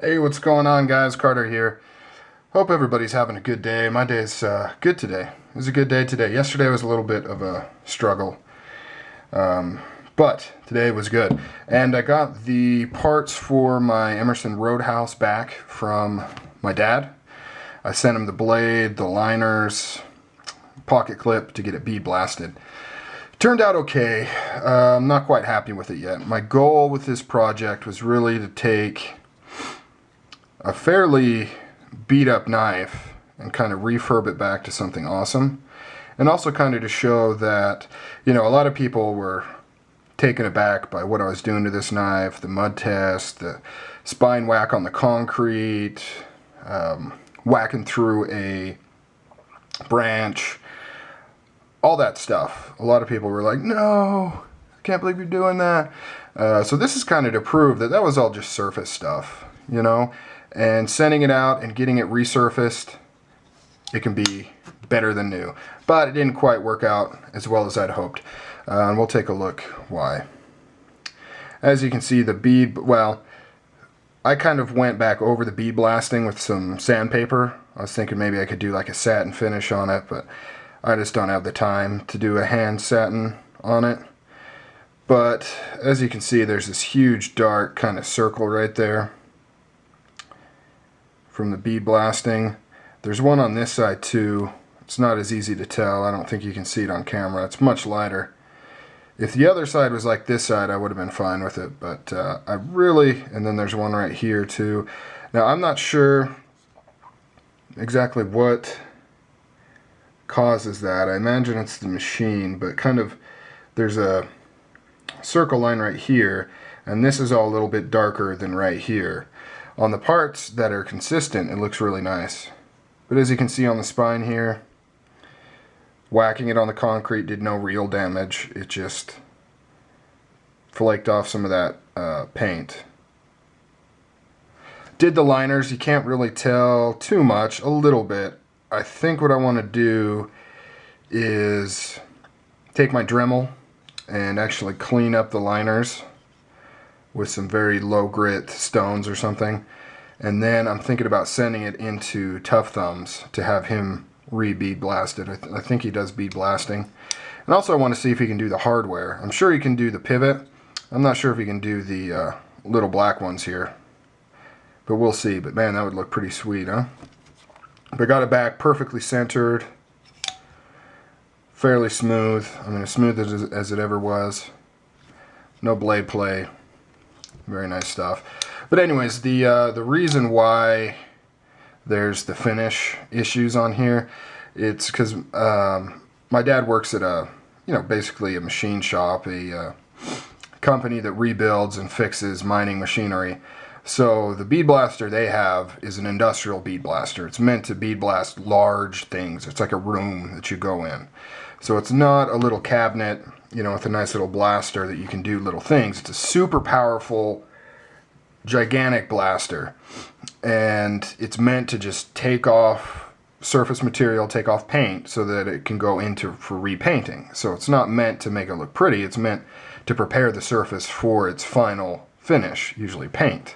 Hey, what's going on, guys? Carter here. Hope everybody's having a good day. My day's good today. It was a good day today. Yesterday was a little bit of a struggle, but today was good. And I got the parts for my Emerson Roadhouse back from my dad. I sent him the blade, the liners, pocket clip to get it bead blasted. Turned out okay. I'm not quite happy with it yet. My goal with this project was really to take a fairly beat up knife and kind of refurb it back to something awesome, and also kind of to show that, a lot of people were taken aback by what I was doing to this knife, the mud test, the spine whack on the concrete, whacking through a branch, all that stuff. A lot of people were like, no, I can't believe you're doing that. So this is kind of to prove that was all just surface stuff, and sending it out and getting it resurfaced, it can be better than new. But it didn't quite work out as well as I'd hoped. And we'll take a look why. As you can see, the bead, I kind of went back over the bead blasting with some sandpaper. I was thinking maybe I could do like a satin finish on it, but I just don't have the time to do a hand satin on it. But as you can see, there's this huge dark kind of circle right there from the bead blasting. There's one on this side too. It's not as easy to tell. I don't think you can see it on camera. It's much lighter. If the other side was like this side, I would have been fine with it, but and then there's one right here too. Now I'm not sure exactly what causes that. I imagine it's the machine, but there's a circle line right here, and this is all a little bit darker than right here. On the parts that are consistent, it looks really nice. But as you can see on the spine here, whacking it on the concrete did no real damage. It just flaked off some of that paint. Did the liners, you can't really tell too much, a little bit. I think what I want to do is take my Dremel and actually clean up the liners with some very low grit stones or something, and then I'm thinking about sending it into tuffthumbz to have him re-bead blasted. I think he does bead blasting, and also I want to see if he can do the hardware. I'm sure he can do the pivot. I'm not sure if he can do the little black ones here, but we'll see. But man, that would look pretty sweet, huh? But I got it back perfectly centered, fairly smooth. I mean, as smooth as it ever was. No blade play. Very nice stuff. But anyways, the reason why there's the finish issues on here, it's because my dad works at basically a machine shop, a company that rebuilds and fixes mining machinery. So the bead blaster they have is an industrial bead blaster. It's meant to bead blast large things. It's like a room that you go in. So it's not a little cabinet, with a nice little blaster that you can do little things. It's a super powerful, gigantic blaster. And it's meant to just take off surface material, take off paint, so that it can go for repainting. So it's not meant to make it look pretty. It's meant to prepare the surface for its final finish, usually paint.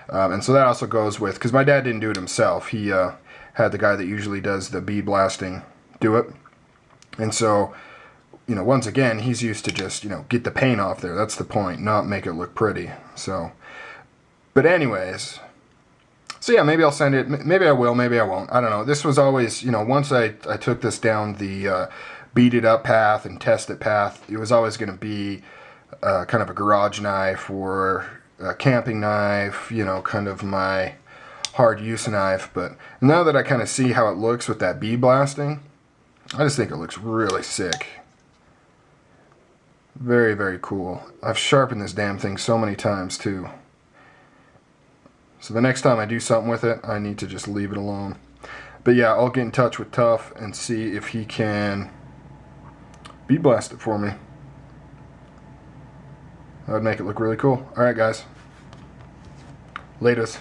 And so that also goes with, because my dad didn't do it himself. He had the guy that usually does the bead blasting do it. And so, once again, he's used to just, get the paint off there. That's the point, not make it look pretty. So, but anyways, so yeah, maybe I'll send it. Maybe I will, maybe I won't. I don't know. This was always, once I took this down the beat it up path and test it path, it was always going to be kind of a garage knife or a camping knife, kind of my hard use knife. But now that I kind of see how it looks with that bead blasting, I just think it looks really sick. Very, very cool. I've sharpened this damn thing so many times too. So the next time I do something with it, I need to just leave it alone. But yeah, I'll get in touch with Tuff and see if he can bead blast it for me. That would make it look really cool. Alright guys. Latest.